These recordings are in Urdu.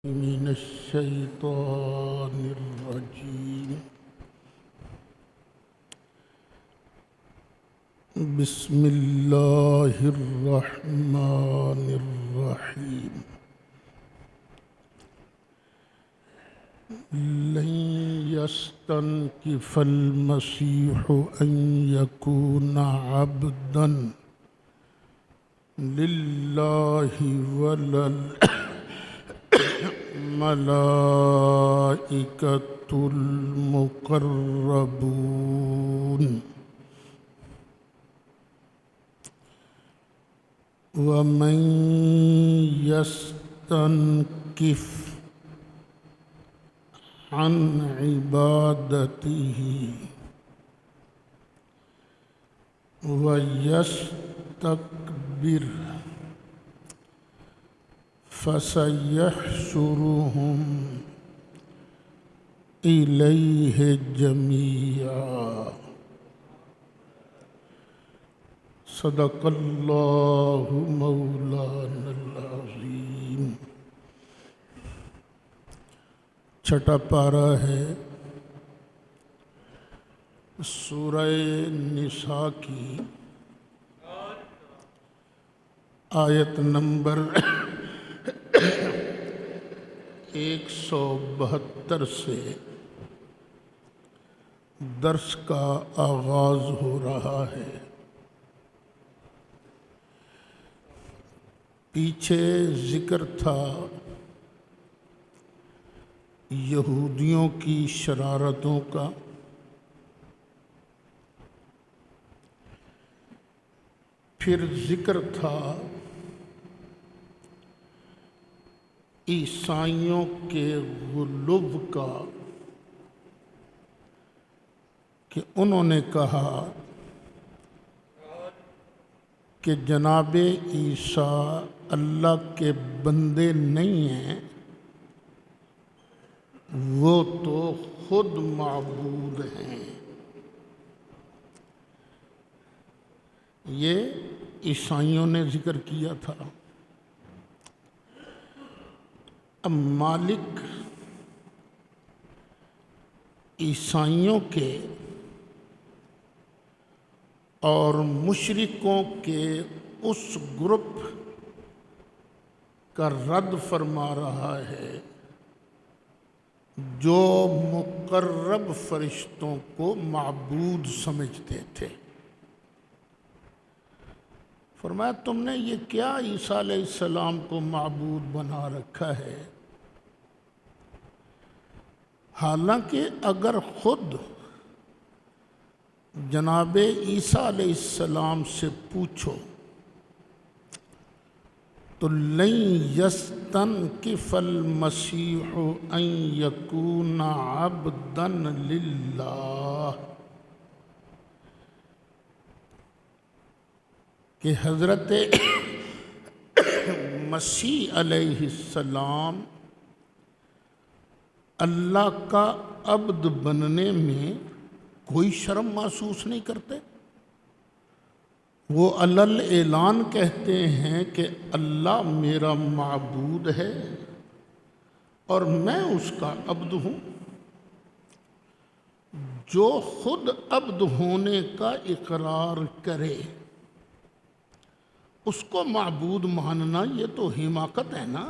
من الشيطان الرجيم. بسم الله الرحمن الرحيم. لن يستنكف المسيح أن يكون عبدا لله ولا الملائكة المقربون ومن يستنكف عن عبادته ويستكبر فسيحشرهم إليه جميعا. صدق اللہ مولانا العظیم. چھٹا پارہ ہے سورہ نساء کی آیت نمبر 172 سے درس کا آغاز ہو رہا ہے. پیچھے ذکر تھا یہودیوں کی شرارتوں کا، پھر ذکر تھا عیسائیوں کے غلو کا کہ انہوں نے کہا کہ جناب عیسیٰ اللہ کے بندے نہیں ہیں، وہ تو خود معبود ہیں. یہ عیسائیوں نے ذکر کیا تھا. اب مالک عیسائیوں کے اور مشرکوں کے اس گروپ کا رد فرما رہا ہے جو مقرب فرشتوں کو معبود سمجھتے تھے. فرمایا تم نے یہ کیا عیسیٰ علیہ السلام کو معبود بنا رکھا ہے، حالانکہ اگر خود جناب عیسیٰ علیہ السلام سے پوچھو تو لن یستنکف المسیح ان یکون عبدا للہ، کہ حضرت مسیح علیہ السلام اللہ کا عبد بننے میں کوئی شرم محسوس نہیں کرتے. وہ علل اعلان کہتے ہیں کہ اللہ میرا معبود ہے اور میں اس کا عبد ہوں. جو خود عبد ہونے کا اقرار کرے اس کو معبود ماننا یہ تو حماقت ہے نا.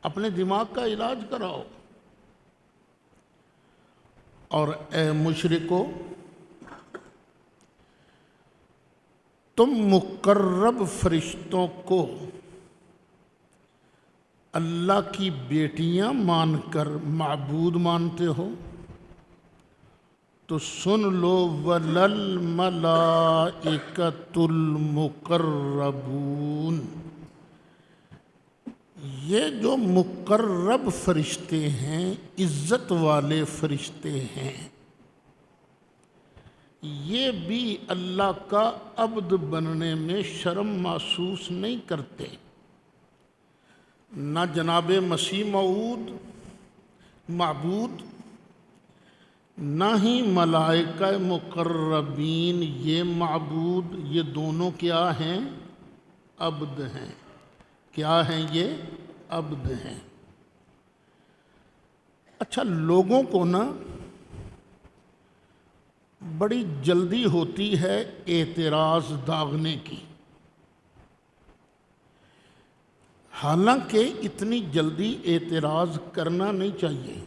اپنے دماغ کا علاج کراؤ. اور اے مشرکو، تم مقرب فرشتوں کو اللہ کی بیٹیاں مان کر معبود مانتے ہو تو سن لو وَلَلْمَلَائِكَةُ الْمُقَرَّبُونَ، یہ جو مقرب فرشتے ہیں، عزت والے فرشتے ہیں، یہ بھی اللہ کا عبد بننے میں شرم محسوس نہیں کرتے. نہ جناب مسیح موعود معبود، نہ ہی ملائکہ مقربین یہ معبود، یہ دونوں کیا ہیں؟ عبد ہیں. کیا ہیں یہ؟ عبد ہیں. اچھا، لوگوں کو نا بڑی جلدی ہوتی ہے اعتراض داغنے کی، حالانکہ اتنی جلدی اعتراض کرنا نہیں چاہیے۔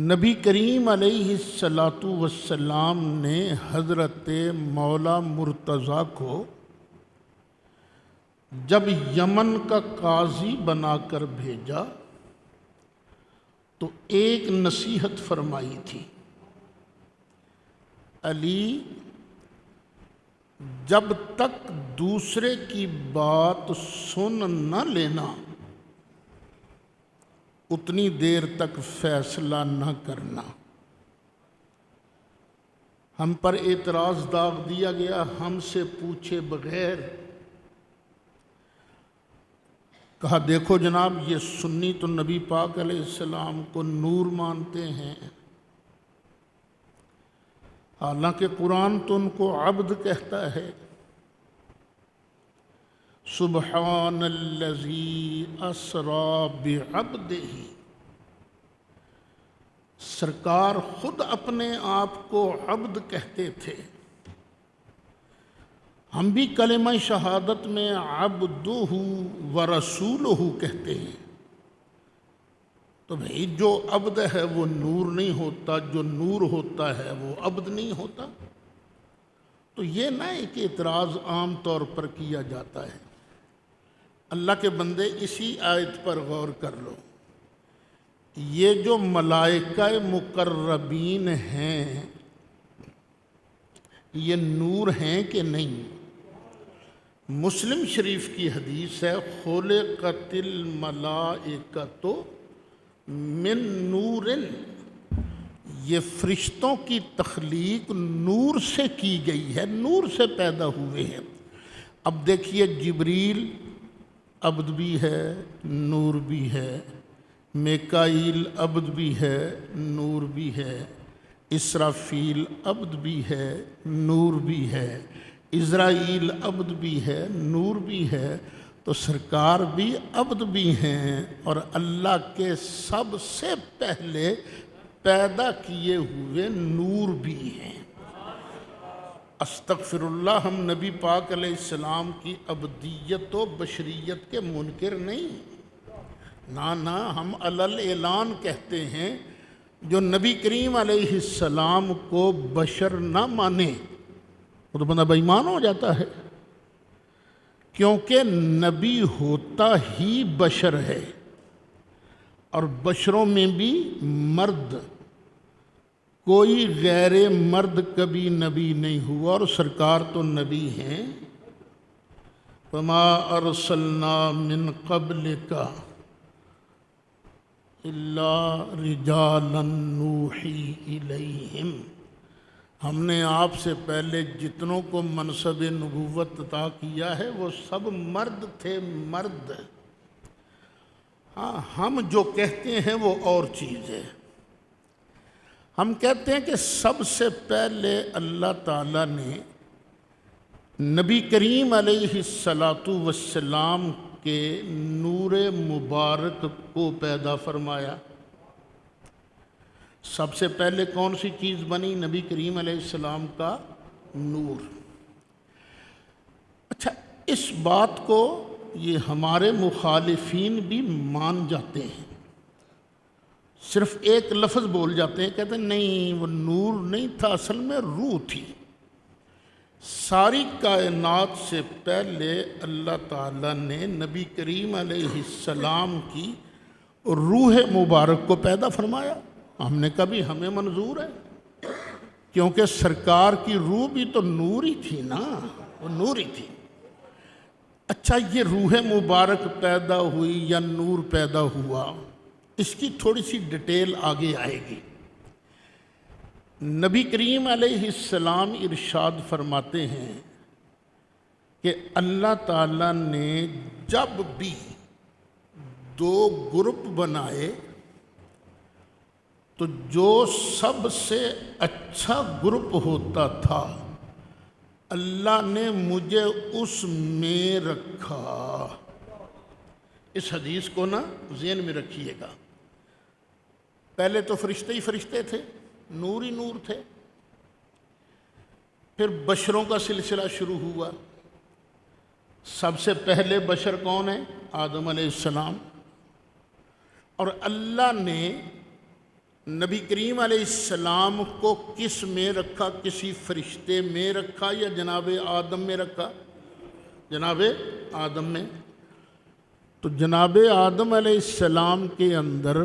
نبی کریم علیہ السلام نے حضرت مولا مرتضیٰ کو جب یمن کا قاضی بنا کر بھیجا تو ایک نصیحت فرمائی تھی، علی جب تک دوسرے کی بات سن نہ لینا اتنی دیر تک فیصلہ نہ کرنا۔ ہم پر اعتراض داغ دیا گیا ہم سے پوچھے بغیر، کہا دیکھو جناب یہ سنی تو نبی پاک علیہ السلام کو نور مانتے ہیں، حالانکہ قرآن تو ان کو عبد کہتا ہے۔ سبحان الذی اسری بعبدہ، سرکار خود اپنے آپ کو عبد کہتے تھے، ہم بھی کلمہ شہادت میں عبدہ ورسولہ کہتے ہیں، تو بھئی جو عبد ہے وہ نور نہیں ہوتا، جو نور ہوتا ہے وہ عبد نہیں ہوتا۔ تو یہ نہ ایک اعتراض عام طور پر کیا جاتا ہے۔ اللہ کے بندے اسی آیت پر غور کر لو، یہ جو ملائکہ مقربین ہیں یہ نور ہیں کہ نہیں؟ مسلم شریف کی حدیث ہے، خلقت الملائکۃ من نور، یہ فرشتوں کی تخلیق نور سے کی گئی ہے، نور سے پیدا ہوئے ہیں۔ اب دیکھیے جبریل عبد بھی ہے نور بھی ہے، میکائیل عبد بھی ہے نور بھی ہے، اسرافیل عبد بھی ہے نور بھی ہے، عزرائیل عبد بھی ہے نور بھی ہے، تو سرکار بھی عبد بھی ہیں اور اللہ کے سب سے پہلے پیدا کیے ہوئے نور بھی ہیں۔ استغفر اللہ، ہم نبی پاک علیہ السلام کی عبدیت و بشریت کے منکر نہیں، نہ ہم علل اعلان کہتے ہیں جو نبی کریم علیہ السلام کو بشر نہ مانے وہ تو بندہ بے ایمان ہو جاتا ہے، کیونکہ نبی ہوتا ہی بشر ہے، اور بشروں میں بھی مرد، کوئی غیر مرد کبھی نبی نہیں ہوا، اور سرکار تو نبی ہیں۔ وَمَا أَرْسَلْنَا مِن قَبْلِكَ إِلَّا رِجَالًا نُوحِي إِلَيْهِمْ، ہم نے آپ سے پہلے جتنوں کو منصب نبوت عطا کیا ہے وہ سب مرد تھے، مرد۔ ہاں، ہم جو کہتے ہیں وہ اور چیز ہے۔ ہم کہتے ہیں کہ سب سے پہلے اللہ تعالیٰ نے نبی کریم علیہ السلام کے نور مبارک کو پیدا فرمایا۔ سب سے پہلے کون سی چیز بنی؟ نبی کریم علیہ السلام کا نور۔ اچھا، اس بات کو یہ ہمارے مخالفین بھی مان جاتے ہیں، صرف ایک لفظ بول جاتے ہیں، کہتے ہیں نہیں وہ نور نہیں تھا، اصل میں روح تھی۔ ساری کائنات سے پہلے اللہ تعالیٰ نے نبی کریم علیہ السلام کی روح مبارک کو پیدا فرمایا۔ ہم نے کہا بھی ہمیں منظور ہے، کیونکہ سرکار کی روح بھی تو نور ہی تھی نا، وہ نور ہی تھی۔ اچھا، یہ روح مبارک پیدا ہوئی یا نور پیدا ہوا، اس کی تھوڑی سی ڈیٹیل آگے آئے گی۔ نبی کریم علیہ السلام ارشاد فرماتے ہیں کہ اللہ تعالیٰ نے جب بھی دو گروپ بنائے تو جو سب سے اچھا گروپ ہوتا تھا اللہ نے مجھے اس میں رکھا۔ اس حدیث کو نا ذہن میں رکھیے گا. پہلے تو فرشتے ہی فرشتے تھے، نور ہی نور تھے. پھر بشروں کا سلسلہ شروع ہوا. سب سے پہلے بشر کون ہیں؟ آدم علیہ السلام. اور اللہ نے نبی کریم علیہ السلام کو کس میں رکھا؟ کسی فرشتے میں رکھا یا جناب آدم میں رکھا؟ جناب آدم میں. تو جناب آدم علیہ السلام کے اندر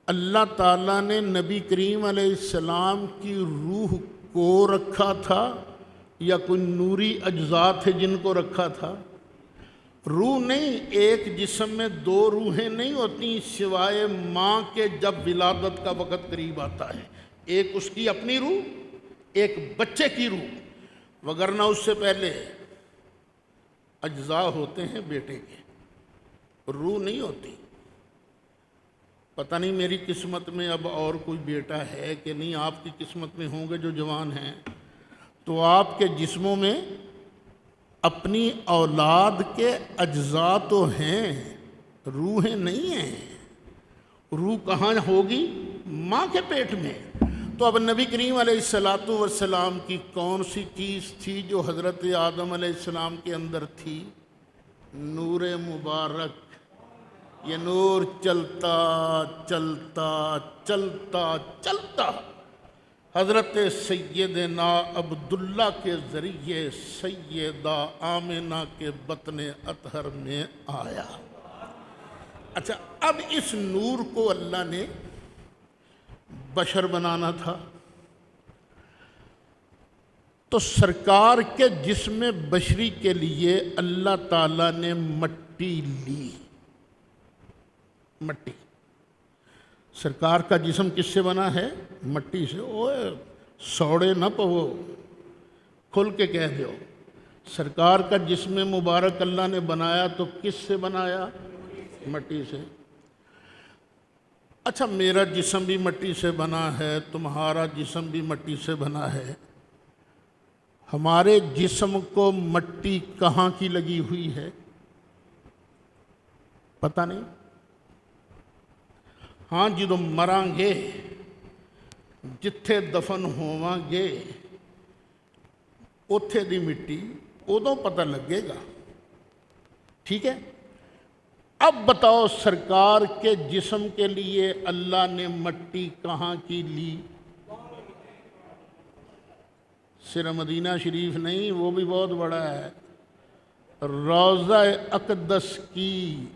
اللہ تعالیٰ نے نبی کریم علیہ السلام کی روح کو رکھا تھا یا کوئی نوری اجزاء تھے جن کو رکھا تھا؟ روح نہیں. ایک جسم میں دو روحیں نہیں ہوتی سوائے ماں کے جب ولادت کا وقت قریب آتا ہے. ایک اس کی اپنی روح، ایک بچے کی روح، وگرنہ اس سے پہلے اجزاء ہوتے ہیں بیٹے کے، روح نہیں ہوتی. پتہ نہیں میری قسمت میں اب اور کوئی بیٹا ہے کہ نہیں. آپ کی قسمت میں ہوں گے جو جوان ہیں، تو آپ کے جسموں میں اپنی اولاد کے اجزاء تو ہیں، روحیں نہیں ہیں. روح کہاں ہوگی؟ ماں کے پیٹ میں. تو اب نبی کریم علیہ السلام کی کون سی چیز تھی جو حضرت آدم علیہ السلام کے اندر تھی؟ نور مبارک. یہ نور چلتا چلتا چلتا چلتا حضرت سیدنا عبداللہ کے ذریعے سیدہ آمنہ کے بطن اطہر میں آیا. اچھا، اب اس نور کو اللہ نے بشر بنانا تھا، تو سرکار کے جسم بشری کے لیے اللہ تعالیٰ نے مٹی لی. مٹی. سرکار کا جسم کس سے بنا ہے؟ مٹی سے. اوے سوڑے نہ پو، کھل کے کہہ دو. سرکار کا جسم مبارک اللہ نے بنایا تو کس سے بنایا؟ مٹی سے. اچھا، میرا جسم بھی مٹی سے بنا ہے، تمہارا جسم بھی مٹی سے بنا ہے. ہمارے جسم کو مٹی کہاں کی لگی ہوئی ہے؟ پتہ نہیں. ہاں جدو مران گے، جتھے دفن ہوواں گے اوتھے دی مٹی ادوں پتہ لگے گا. ٹھیک ہے. اب بتاؤ سرکار کے جسم کے لیے اللہ نے مٹی کہاں کی لی؟ صرف مدینہ شریف نہیں، وہ بھی بہت بڑا ہے. روضہ اقدس کی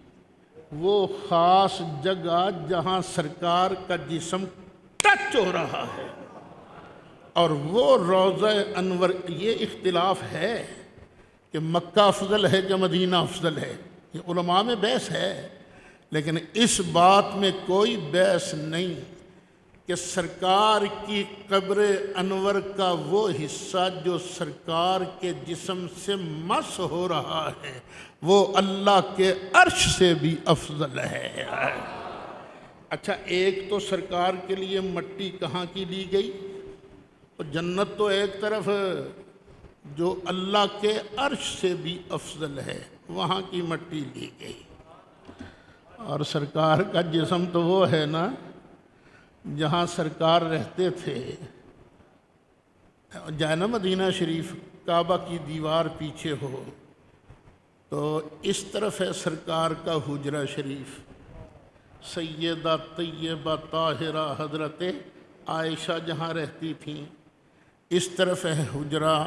وہ خاص جگہ جہاں سرکار کا جسم ٹچ ہو رہا ہے، اور وہ روضہ انور. یہ اختلاف ہے کہ مکہ افضل ہے کہ مدینہ افضل ہے، یہ علماء میں بحث ہے. لیکن اس بات میں کوئی بحث نہیں کہ سرکار کی قبر انور کا وہ حصہ جو سرکار کے جسم سے مس ہو رہا ہے وہ اللہ کے عرش سے بھی افضل ہے. اچھا، ایک تو سرکار کے لیے مٹی کہاں کی لی گئی؟ اور جنت تو ایک طرف جو اللہ کے عرش سے بھی افضل ہے، وہاں کی مٹی لی گئی. اور سرکار کا جسم تو وہ ہے نا جہاں سرکار رہتے تھے. جائے نا مدینہ شریف، کعبہ کی دیوار پیچھے ہو تو اس طرف ہے سرکار کا حجرہ شریف. سیدہ طیبہ طاہرہ حضرت عائشہ جہاں رہتی تھیں، اس طرف ہے حجرہ.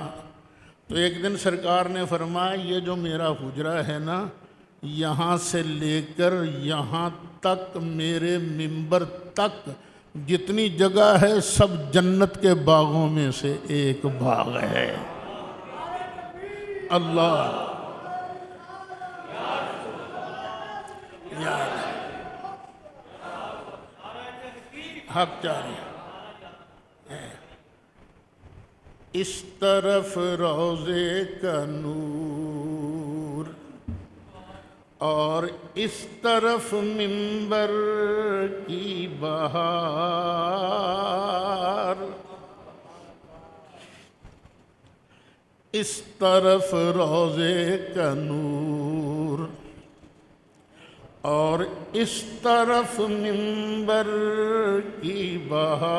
تو ایک دن سرکار نے فرمایا یہ جو میرا حجرہ ہے نا، یہاں سے لے کر یہاں تک میرے منبر تک جتنی جگہ ہے سب جنت کے باغوں میں سے ایک باغ ہے. اللہ حق جاری. اس طرف روضے کا نور اور اس طرف منبر کی بہار، اس طرف روضے کا نور اور اس طرف منبر کی بہار،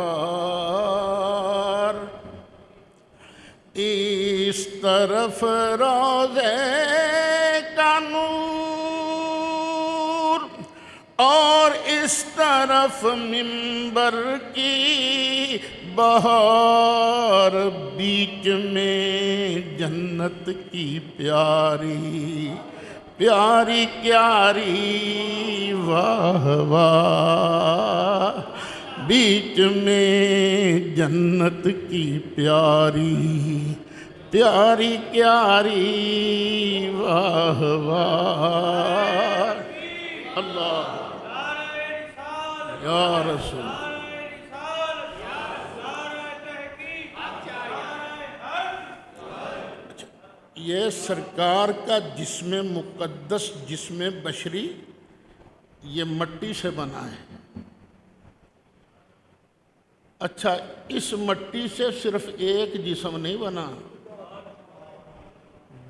اس طرف روضے کا نور، اور اس طرف منبر کی بہار، بیچ میں جنت کی پیاری پیاری پیاری واہ واہ، بیچ میں جنت کی پیاری پیاری پیاری واہ واہ، اللہ یا رسول۔ یہ سرکار کا جسم مقدس، جسم بشری، یہ مٹی سے بنا ہے۔ اچھا، اس مٹی سے صرف ایک جسم نہیں بنا،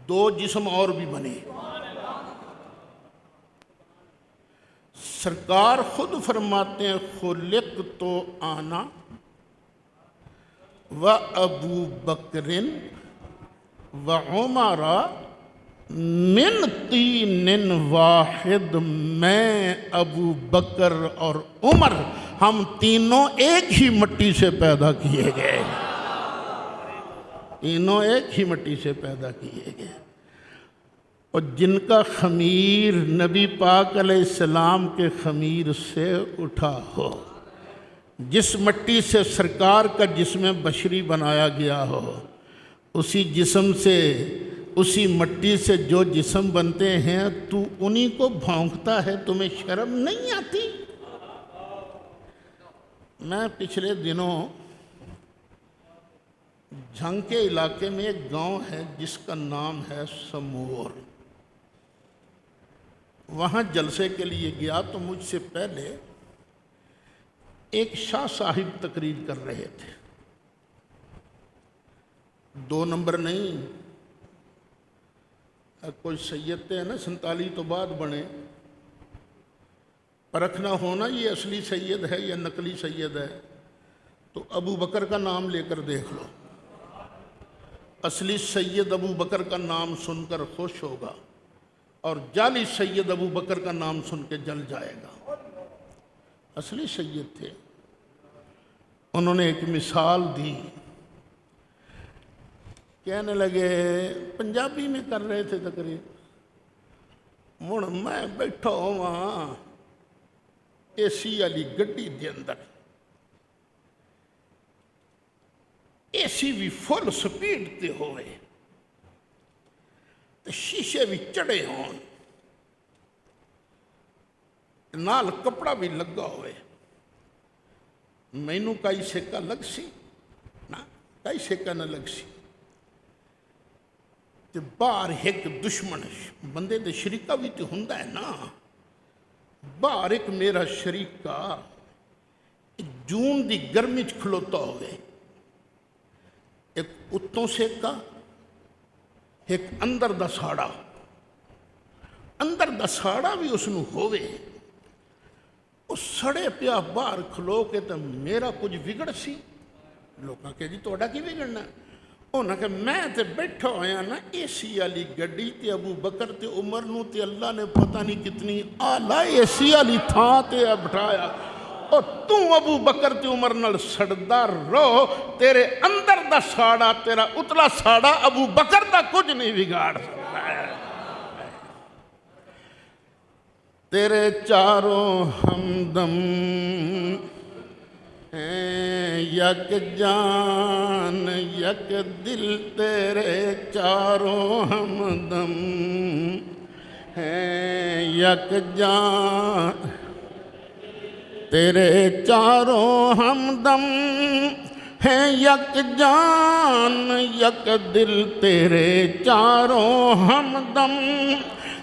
دو جسم اور بھی بنے۔ سرکار خود فرماتے ہیں خلقت انا و ابو بکر و عمر من طین واحد، میں ابو بکر اور عمر ہم تینوں ایک ہی مٹی سے پیدا کیے گئے، تینوں ایک ہی مٹی سے پیدا کیے گئے، اور جن کا خمیر نبی پاک علیہ السلام کے خمیر سے اٹھا ہو، جس مٹی سے سرکار کا جسم بشری بنایا گیا ہو، اسی جسم سے، اسی مٹی سے جو جسم بنتے ہیں، تو انہی کو بھونکتا ہے، تمہیں شرم نہیں آتی؟ میں پچھلے دنوں جھنگ کے علاقے میں ایک گاؤں ہے جس کا نام ہے سمور، وہاں جلسے کے لیے گیا تو مجھ سے پہلے ایک شاہ صاحب تقریر کر رہے تھے، 2 نمبر نہیں، کوئی سید تھے نا 47 تو بعد بنے، پرکھنا ہونا یہ اصلی سید ہے یا نقلی سید ہے، تو ابو بکر کا نام لے کر دیکھ لو، اصلی سید ابو بکر کا نام سن کر خوش ہوگا، اور جعلی سید ابو بکر کا نام سن کے جل جائے گا۔ اصلی سید تھے۔ انہوں نے ایک مثال دی، کہنے لگے، پنجابی میں کر رہے تھے تقریر، مڑ میں بیٹھا ہوا اے سی والی گڈی دے اندر، اے سی بھی فل سپیڈ تے ہوئے، شیشے بھی چڑھے ہون، نال کپڑا بھی لگا ہوئے، مینو کئی سیکا لگ سی نا، کئی سیکا نہ لگ سی، تے باہر ایک دشمن بندے دے شریکہ بھی تے ہوندا ہے نا، باہر ایک میرا شریکہ جون دی گرمی چ کھلوتا ہوئے، ایک اتوں سیکا، ایک اندر دا ساڑا، اندر دا ساڑا بھی اس نو ہوئے، اس سڑے پیا باہر کھلو کے تو میرا کچھ بگڑ سی، لوگاں کہ جی توڑا کی بگڑنا؟ انہاں کہ میں تے بیٹھا ہویا نا اے سی والی گڈی تے ابو بکر تے عمر نو تے اللہ نے پتہ نہیں کتنی آلہ اے سی والی تھاں تے بٹھایا، اور تو ابو بکر تے عمر نال سڑدار رو، تیرے اندر دا ساڑا، تیرا اتلا ساڑا ابو بکر دا کچھ نہیں بگاڑ سکتا ہے۔ تیرے چاروں ہمدم ہیں یک جان یک دل، تیرے چاروں ہمدم ہیں یک جان، تیرے چاروں ہمدم ہیں یک جان یک دل، تیرے چاروں ہمدم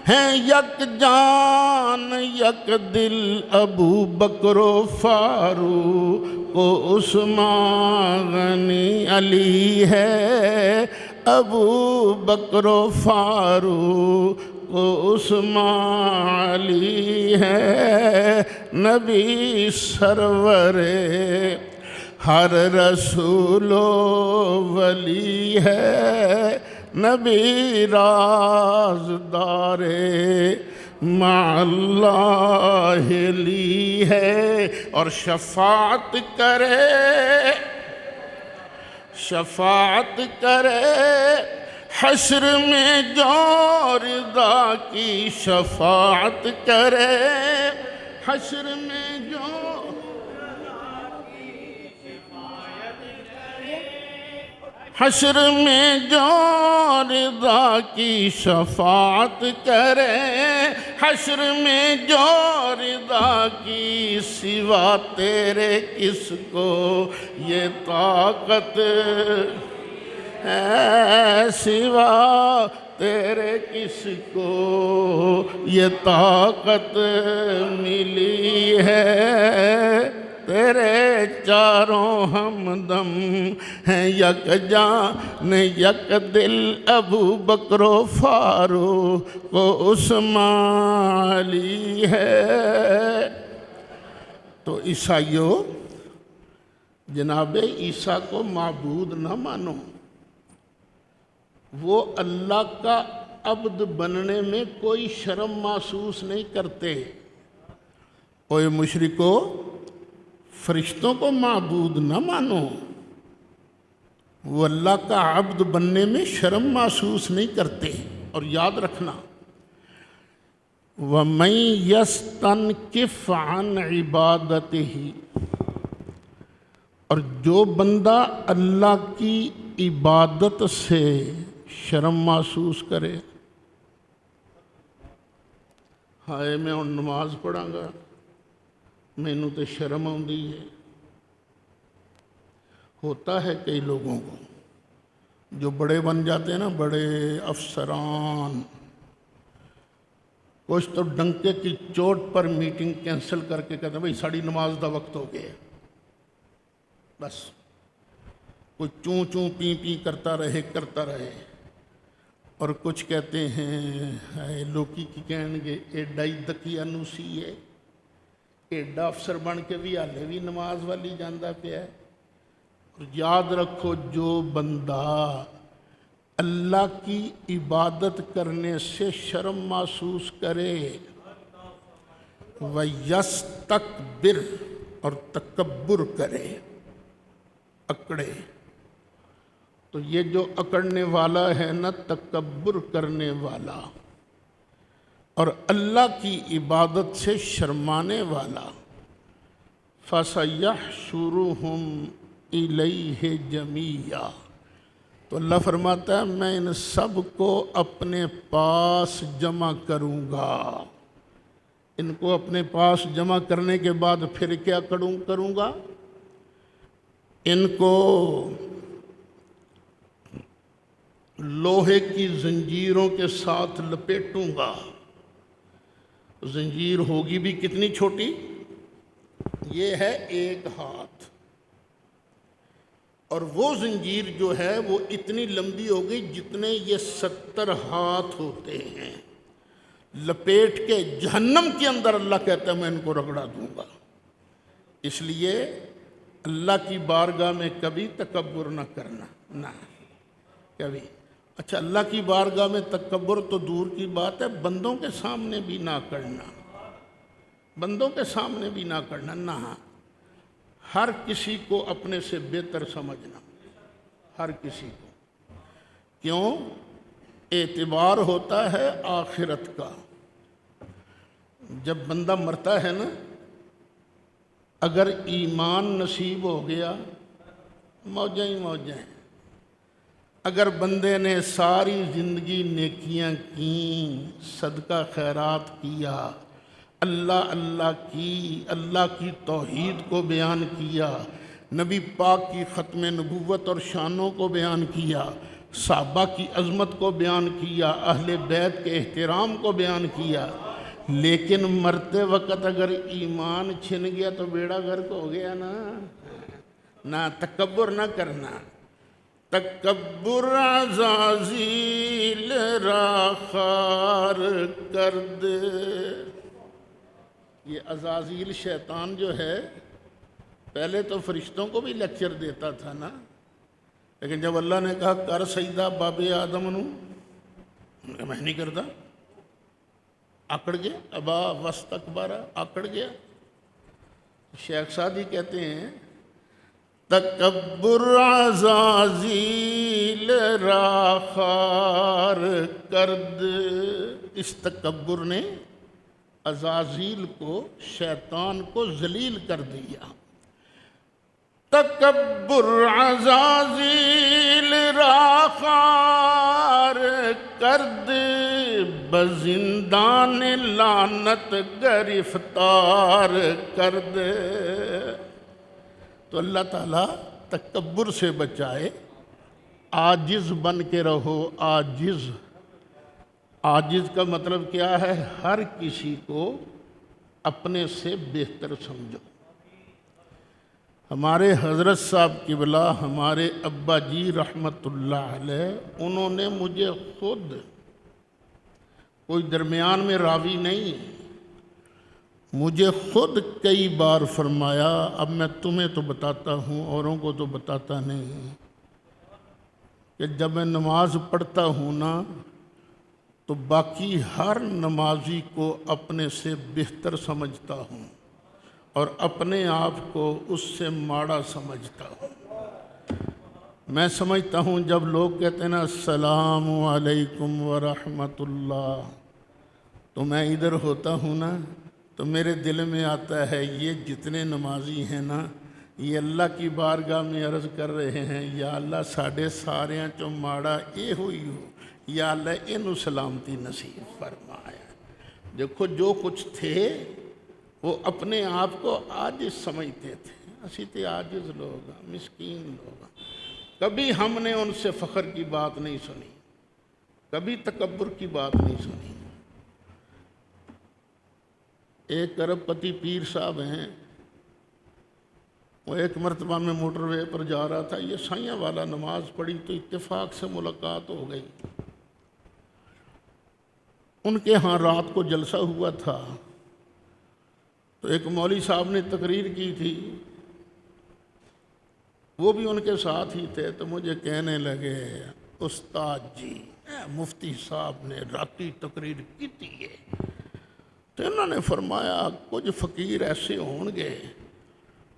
ہیں یک جان یک دل، ابو بکر و فاروق و عثمان غنی علی ہے، ابو بکر و فاروق وہ عثمان علی ہے نبی سرور، ہر رسول و ولی ہے نبی رازدار، مع اللہ لی ہے اور شفاعت کرے حشر میں جو رضا کی شفاعت کرے، حشر میں جو حشر میں جو رضا کی شفاعت کرے، حشر میں جو رضا کی، سوا تیرے کس کو یہ طاقت ہے، سوا تیرے کس کو یہ طاقت ملی ہے، تیرے چاروں ہمدم ہیں یک جان یک دل، ابو بکر و فاروق و عثمان علی ہے۔ تو عیسائیوں، جناب عیسیٰ کو معبود نہ مانو، وہ اللہ کا عبد بننے میں کوئی شرم محسوس نہیں کرتے۔ اوے مشرکو، فرشتوں کو معبود نہ مانو، وہ اللہ کا عبد بننے میں شرم محسوس نہیں کرتے۔ اور یاد رکھنا، وَمَن يَسْتَنْكِفْ عَنْ عِبَادَتِهِ، اور جو بندہ اللہ کی عبادت سے شرم محسوس کرے، ہائے میں ہن نماز پڑھاں گا، مینوں تے شرم آؤندی ہے۔ ہوتا ہے کئی لوگوں کو جو بڑے بن جاتے ہیں نا، بڑے افسران، کچھ تو ڈنکے کی چوٹ پر میٹنگ کینسل کر کے کہتے ہیں بھئی ساڑی نماز دا وقت ہو گیا، بس کوئی چوں چوں پی پی کرتا رہے، اور کچھ کہتے ہیں لوکی کی کہن گے ایڈا ہی دکیا نوسی ہے، ایڈا افسر بن کے بھی ہالے بھی نماز والی جاندہ پیا ہے۔ اور یاد رکھو، جو بندہ اللہ کی عبادت کرنے سے شرم محسوس کرے، وَيَسْتَكْبِرْ، اور تکبر کرے، اکڑے، تو یہ جو اکڑنے والا ہے نا، تکبر کرنے والا اور اللہ کی عبادت سے شرمانے والا، فَسَيَحْشُرُهُمْ إِلَيْهِ جَمِيعًا، تو اللہ فرماتا ہے میں ان سب کو اپنے پاس جمع کروں گا۔ ان کو اپنے پاس جمع کرنے کے بعد پھر کیا کروں گا؟ ان کو لوہے کی زنجیروں کے ساتھ لپیٹوں گا۔ زنجیر ہوگی بھی کتنی چھوٹی؟ یہ ہے ایک ہاتھ، اور وہ زنجیر جو ہے وہ اتنی لمبی ہوگی جتنے یہ 70 ہاتھ ہوتے ہیں، لپیٹ کے جہنم کے اندر اللہ کہتا ہے میں ان کو رگڑا دوں گا۔ اس لیے اللہ کی بارگاہ میں کبھی تکبر نہ کرنا، نہ کبھی۔ اچھا، اللہ کی بارگاہ میں تکبر تو دور کی بات ہے، بندوں کے سامنے بھی نہ کرنا، بندوں کے سامنے بھی نہ کرنا، نہ ہر کسی کو اپنے سے بہتر سمجھنا، ہر کسی کو۔ کیوں؟ اعتبار ہوتا ہے آخرت کا۔ جب بندہ مرتا ہے نا، اگر ایمان نصیب ہو گیا، موجیں ہی موجیں۔ اگر بندے نے ساری زندگی نیکیاں کیں، صدقہ خیرات کیا، اللہ کی توحید کو بیان کیا، نبی پاک کی ختم نبوت اور شانوں کو بیان کیا، صحابہ کی عظمت کو بیان کیا، اہل بیت کے احترام کو بیان کیا، لیکن مرتے وقت اگر ایمان چھن گیا تو بیڑا غرق ہو گیا نا۔ نہ تکبر نہ کرنا، تکبر عزازیل را خار کر دے. یہ عزازیل شیطان جو ہے پہلے تو فرشتوں کو بھی لیکچر دیتا تھا نا، لیکن جب اللہ نے کہا کر سجدہ باب آدم نو، میں نہیں کرتا، آکڑ گیا. ابا واستکبر، آکڑ گیا. شیخ سعدی کہتے ہیں تکبر عزازیل را خار کرد. اس تکبر نے عزازیل کو، شیطان کو ذلیل کر دیا. تکبر عزازیل را خار کرد، بزندان لعنت گرفتار کرد. تو اللہ تعالیٰ تکبر سے بچائے. عاجز بن کے رہو. عاجز، عاجز کا مطلب کیا ہے؟ ہر کسی کو اپنے سے بہتر سمجھو. ہمارے حضرت صاحب قبلہ، ہمارے ابا جی رحمت اللہ علیہ، انہوں نے مجھے خود، کوئی درمیان میں راوی نہیں، مجھے خود کئی بار فرمایا، اب میں تمہیں تو بتاتا ہوں، اوروں کو تو بتاتا نہیں، کہ جب میں نماز پڑھتا ہوں نا تو باقی ہر نمازی کو اپنے سے بہتر سمجھتا ہوں اور اپنے آپ کو اس سے ماڑا سمجھتا ہوں. میں سمجھتا ہوں جب لوگ کہتے ہیں نا السلام علیکم ورحمۃ اللہ، تو میں ادھر ہوتا ہوں نا تو میرے دل میں آتا ہے یہ جتنے نمازی ہیں نا، یہ اللہ کی بارگاہ میں عرض کر رہے ہیں یا اللہ ساڑھے ساریاں چو ماڑا اے ہوئی ہو، یا اللہ انہوں سلامتی نصیب فرمایا. دیکھو جو کچھ تھے وہ اپنے آپ کو عاجز سمجھتے تھے. اسی تے عاجز لوگ، مسکین لوگ. کبھی ہم نے ان سے فخر کی بات نہیں سنی، کبھی تکبر کی بات نہیں سنی. ایک ارب پتی پیر صاحب ہیں، وہ ایک مرتبہ میں موٹر وے پر جا رہا تھا، یہ سائیاں والا نماز پڑھی تو اتفاق سے ملاقات ہو گئی. ان کے ہاں رات کو جلسہ ہوا تھا تو ایک مولوی صاحب نے تقریر کی تھی، وہ بھی ان کے ساتھ ہی تھے. تو مجھے کہنے لگے استاد جی مفتی صاحب نے راتی تقریر کی تھی ہے، تو انہوں نے فرمایا کچھ فقیر ایسے ہون گے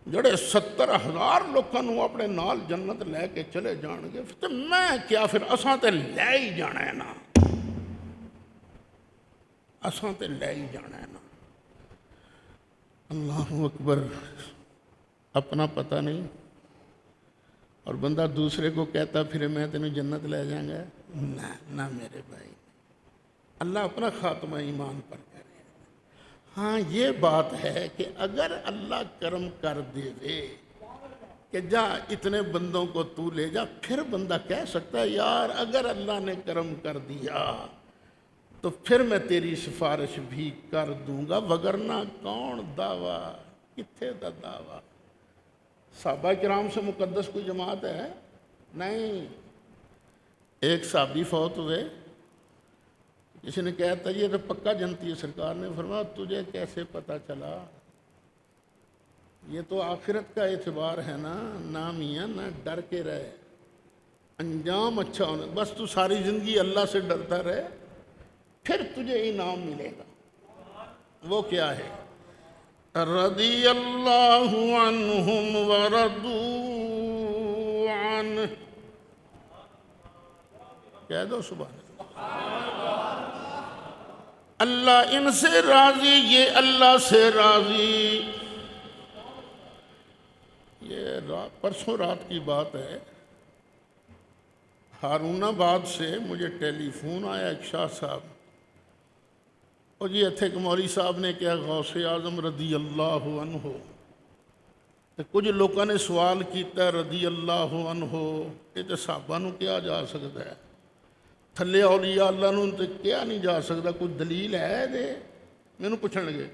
جڑے 70,000 لوگوں اپنے نال جنت لے کے چلے جان گے، تو میں کیا پھر اساں تے لے ہی جانا ہے نا، اساں تے لے ہی جانا ہے نا. اللہ اکبر. اپنا پتہ نہیں اور بندہ دوسرے کو کہتا پھر میں تینوں جنت لے جائیں گا. نہ میرے بھائی، اللہ اپنا خاتمہ ایمان پر کرے. ہاں یہ بات ہے کہ اگر اللہ کرم کر دے کہ جا اتنے بندوں کو تو لے جا، پھر بندہ کہہ سکتا ہے یار اگر اللہ نے کرم کر دیا تو پھر میں تیری سفارش بھی کر دوں گا، وگرنہ کون دعویٰ، کتھے دا دعویٰ. صحابہ کرام سے مقدس کوئی جماعت ہے؟ نہیں. ایک صحابی فوت ہوئے، کسی نے کہتا یہ تو پکا جنتی ہے. سرکار نے فرمایا تجھے کیسے پتہ چلا؟ یہ تو آخرت کا اعتبار ہے نا. نام میاں نہ ڈر کے رہے، انجام اچھا ہونا. بس تو ساری زندگی اللہ سے ڈرتا رہے، پھر تجھے انعام ملے گا. وہ کیا ہے؟ رضی اللہ عنہم ورضوا عنہ. کہہ دو سبحان اللہ. ان سے راضی، یہ اللہ سے راضی. یہ پرسوں رات کی بات ہے، ہارون آباد سے مجھے ٹیلی فون آیا ایک شاہ صاحب، اور جی اتھے کہ مولوی صاحب نے کیا غوث اعظم رضی اللہ عنہ. کچھ لوگوں نے سوال کیتا رضی اللہ عنہ، یہ تو صحابہ نو کیا جا سکتا ہے، تھلے اولیاء اللہ نو تے کیا نہیں جا سکتا، کوئی دلیل ہے دے؟ میں نے پوچھنے لگے.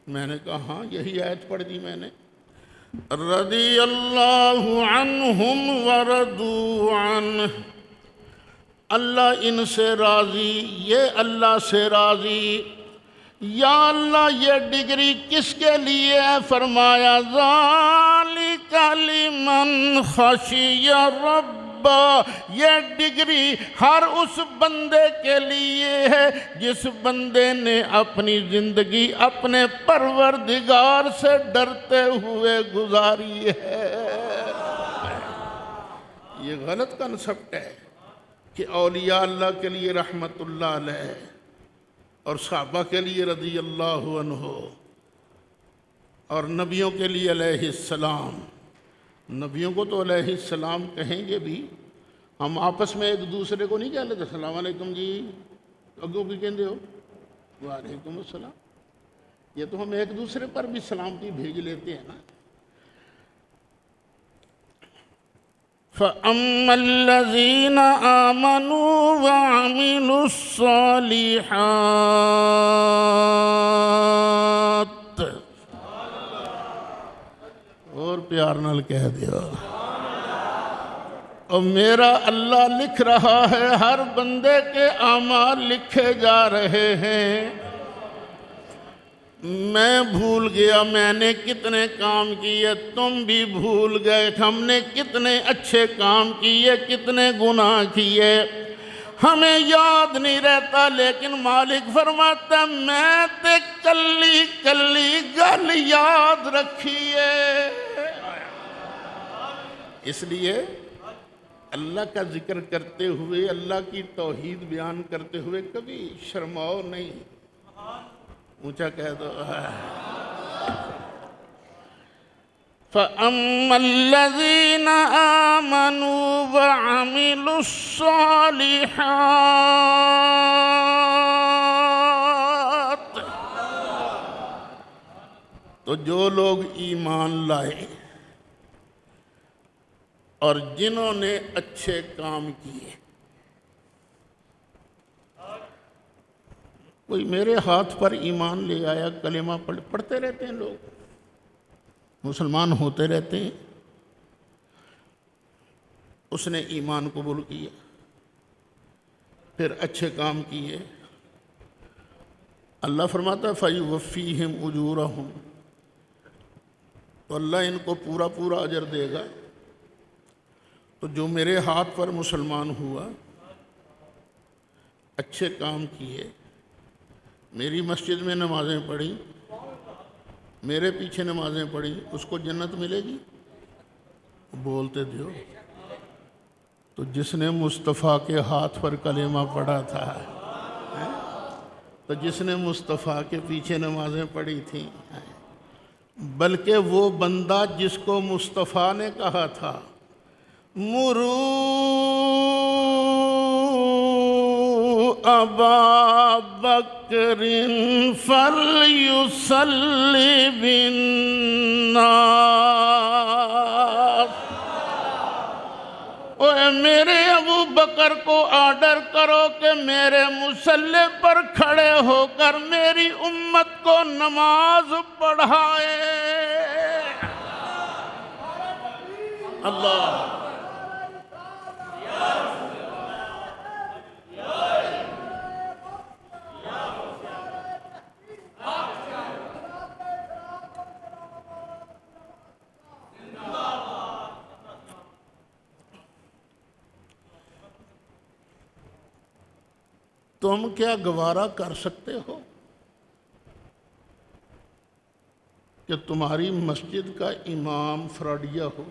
میں نے کہا ہاں یہی آیت پڑھ دی میں نے. رضی اللہ عنہم ورضوا عنہ، اللہ ان سے راضی، یہ اللہ سے راضی۔ یا اللہ یہ ڈگری کس کے لیے ہے؟ فرمایا ذالک لمن خشی رب، یہ ڈگری ہر اس بندے کے لیے ہے جس بندے نے اپنی زندگی اپنے پروردگار سے ڈرتے ہوئے گزاری ہے۔ یہ غلط کنسپٹ ہے کہ اولیاء اللہ کے لیے رحمت اللہ علیہ اور صحابہ کے لیے رضی اللہ عنہ اور نبیوں کے لیے علیہ السلام۔ نبیوں کو تو علیہ السلام کہیں گے بھی، ہم آپس میں ایک دوسرے کو نہیں کہہ لیتے السلام علیکم جی، اگوں کی کہندے ہو وعلیکم السلام، یہ تو ہم ایک دوسرے پر بھی سلامتی بھیج لیتے ہیں نا۔ فَأَمَّا الَّذِينَ آمَنُوا وَعَمِلُوا الصَّالِحَاتِ، اور پیار نال کہہ دیو، اور میرا اللہ لکھ رہا ہے، ہر بندے کے اعمال لکھے جا رہے ہیں۔ میں بھول گیا میں نے کتنے کام کیے، تم بھی بھول گئے ہم نے کتنے اچھے کام کیے، کتنے گناہ کیے، ہمیں یاد نہیں رہتا، لیکن مالک فرماتا میں تے کلی کلی گل یاد رکھیے۔ اس لیے اللہ کا ذکر کرتے ہوئے، اللہ کی توحید بیان کرتے ہوئے کبھی شرماؤ نہیں، اونچا کہہ دو۔ فَأَمَّا الَّذِينَ آمَنُوا وَعَمِلُوا الصَّالِحَاتِ، تو جو لوگ ایمان لائے اور جنہوں نے اچھے کام کیے۔ کوئی میرے ہاتھ پر ایمان لے آیا، کلمہ پڑھتے رہتے ہیں لوگ، مسلمان ہوتے رہتے ہیں، اس نے ایمان قبول کیا، پھر اچھے کام کیے، اللہ فرماتا ہے فَيُوَفِّيهِمْ أُجُورَهُمْ، تو اللہ ان کو پورا پورا اجر دے گا۔ تو جو میرے ہاتھ پر مسلمان ہوا، اچھے کام کیے، میری مسجد میں نمازیں پڑھی، میرے پیچھے نمازیں پڑھی، اس کو جنت ملے گی؟ بولتے دیو۔ تو جس نے مصطفیٰ کے ہاتھ پر کلمہ پڑھا تھا، تو جس نے مصطفیٰ کے پیچھے نمازیں پڑھی تھیں، بلکہ وہ بندہ جس کو مصطفیٰ نے کہا تھا مُرُوا أَبَا بَكْرٍ فَلْيُصَلِّ بِالنَّاسِ، اے میرے ابو بکر کو آرڈر کرو کہ میرے مصلی پر کھڑے ہو کر میری امت کو نماز پڑھائے۔ اللہ تم کیا گوارا کر سکتے ہو کہ تمہاری مسجد کا امام فراڈیا ہو؟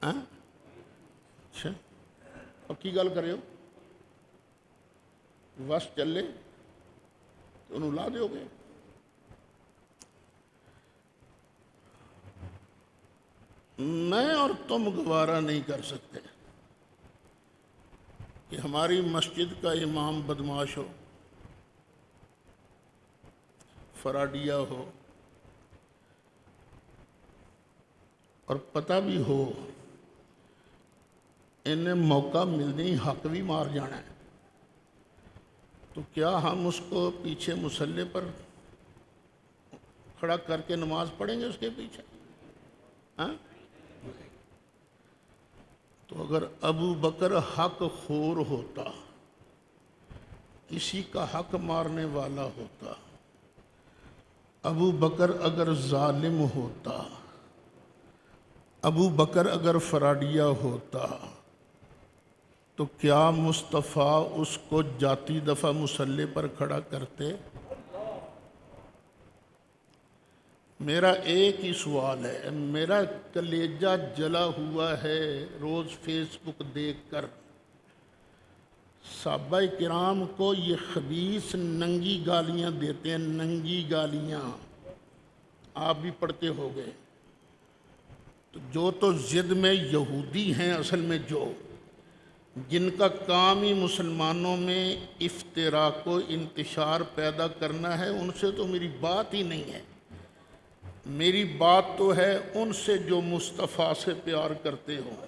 اچھا پکی گل کرے ہو، وس چلے تو انہوں لا دیو گے۔ میں اور تم گوارا نہیں کر سکتے کہ ہماری مسجد کا امام بدماش ہو، فراڈیا ہو، اور پتہ بھی ہو انہیں موقع ملنے ہی حق بھی مار جانا ہے، تو کیا ہم اس کو پیچھے مصلی پر کھڑا کر کے نماز پڑھیں گے اس کے پیچھے؟ ہاں؟ تو اگر ابو بکر حق خور ہوتا، کسی کا حق مارنے والا ہوتا، ابو بکر اگر ظالم ہوتا، ابو بکر اگر فراڈیا ہوتا، تو کیا مصطفیٰ اس کو جاتی دفعہ مصلی پر کھڑا کرتے؟ میرا ایک ہی سوال ہے، میرا کلیجہ جلا ہوا ہے روز فیس بک دیکھ کر، صحابہ کرام کو یہ خبیث ننگی گالیاں دیتے ہیں، ننگی گالیاں، آپ بھی پڑھتے ہو گئے۔ تو جو تو ضد میں یہودی ہیں اصل میں، جو جن کا کام ہی مسلمانوں میں افتراق و انتشار پیدا کرنا ہے، ان سے تو میری بات ہی نہیں ہے۔ میری بات تو ہے ان سے جو مصطفیٰ سے پیار کرتے ہو۔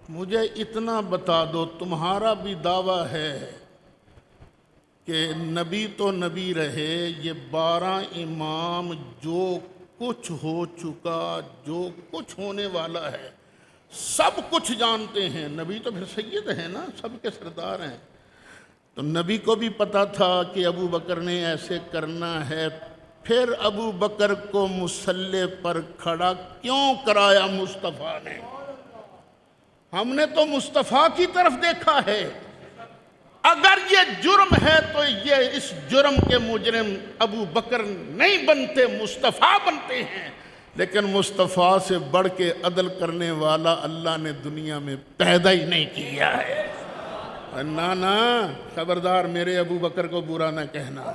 مجھے اتنا بتا دو، تمہارا بھی دعویٰ ہے کہ نبی تو نبی رہے، یہ 12 امام جو کچھ ہو چکا، جو کچھ ہونے والا ہے، سب کچھ جانتے ہیں۔ نبی تو پھر سید ہیں نا، سب کے سردار ہیں۔ تو نبی کو بھی پتا تھا کہ ابو بکر نے ایسے کرنا ہے، پھر ابو بکر کو مصلی پر کھڑا کیوں کرایا مصطفیٰ نے؟ ہم نے تو مصطفیٰ کی طرف دیکھا ہے۔ اگر یہ جرم ہے تو یہ اس جرم کے مجرم ابو بکر نہیں بنتے، مصطفیٰ بنتے ہیں۔ لیکن مصطفیٰ سے بڑھ کے عدل کرنے والا اللہ نے دنیا میں پیدا ہی نہیں کیا ہے۔ نانا خبردار، میرے ابو بکر کو برا نہ کہنا،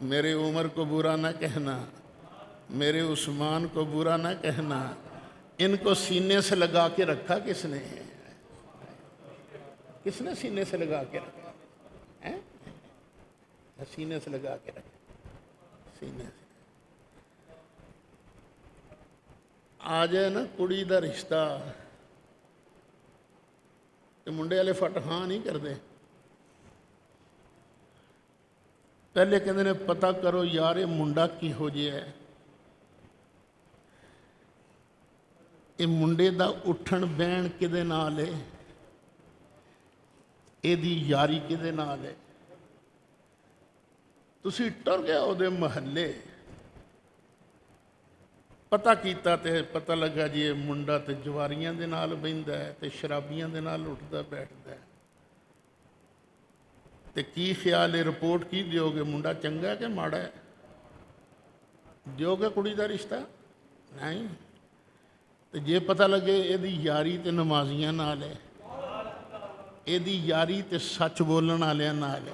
میرے عمر کو برا نہ کہنا، میرے عثمان کو برا نہ کہنا۔ ان کو سینے سے لگا کے رکھا کس نے؟ کس نے سینے سے لگا کے رکھا؟ سینے سے لگا کے رکھا، سینے سے۔ آ جائے نا کڑی دا رشتہ کہ منڈے والے فٹ ہاں نہیں کر دے، پہلے کہندے نے پتہ کرو یار یہ منڈا کی ہو جیا ہے، یہ منڈے دا اٹھن بہن کدے نال ہے، یہ دی یاری کدے نال ہے۔ تسی ٹر گیا او دے محلے، پتہ کیتا تے پتہ لگا جی یہ منڈا تے جواریاں دے نال بہندا ہے تے شرابیاں دے نال اٹھدا بیٹھدا ہے، تے کی خیال ہے رپورٹ کی دیو گے؟ منڈا چنگا ہے کہ ماڑا ہے؟ دیو گے کڑی دا رشتہ؟ نہیں۔ تے جے پتہ لگے یہ دی یاری تے نمازیاں نال ہے، یہ دی یاری تے سچ بولن والیاں نال ہے،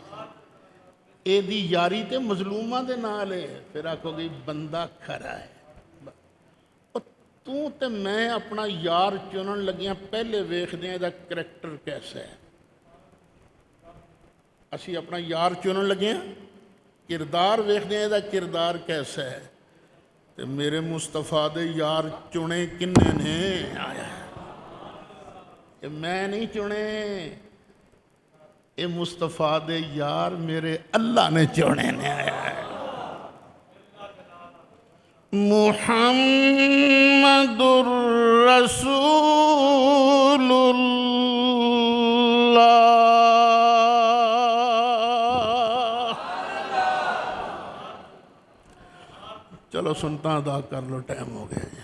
یہ دی یاری تے مظلوماں دے نال ہے، پھر آکھو گے بندہ کھرا ہے۔ تو تے میں اپنا یار چنن لگیاں پہلے ویکھ دیاں دا کریکٹر کیسا ہے۔ اسی اپنا یار چنن لگے ہیں، کردار ویکھ دیاں دا کردار کیسا ہے۔ تے میرے مصطفیٰ دے یار چنے کنے نے؟ آیا کہ میں نہیں چنے، یہ مصطفیٰ دے یار میرے اللہ نے چنے نے۔ آیا ہے محمد رسول اللہ۔ چلو سنتا ادا کر لو، ٹائم ہو گیا۔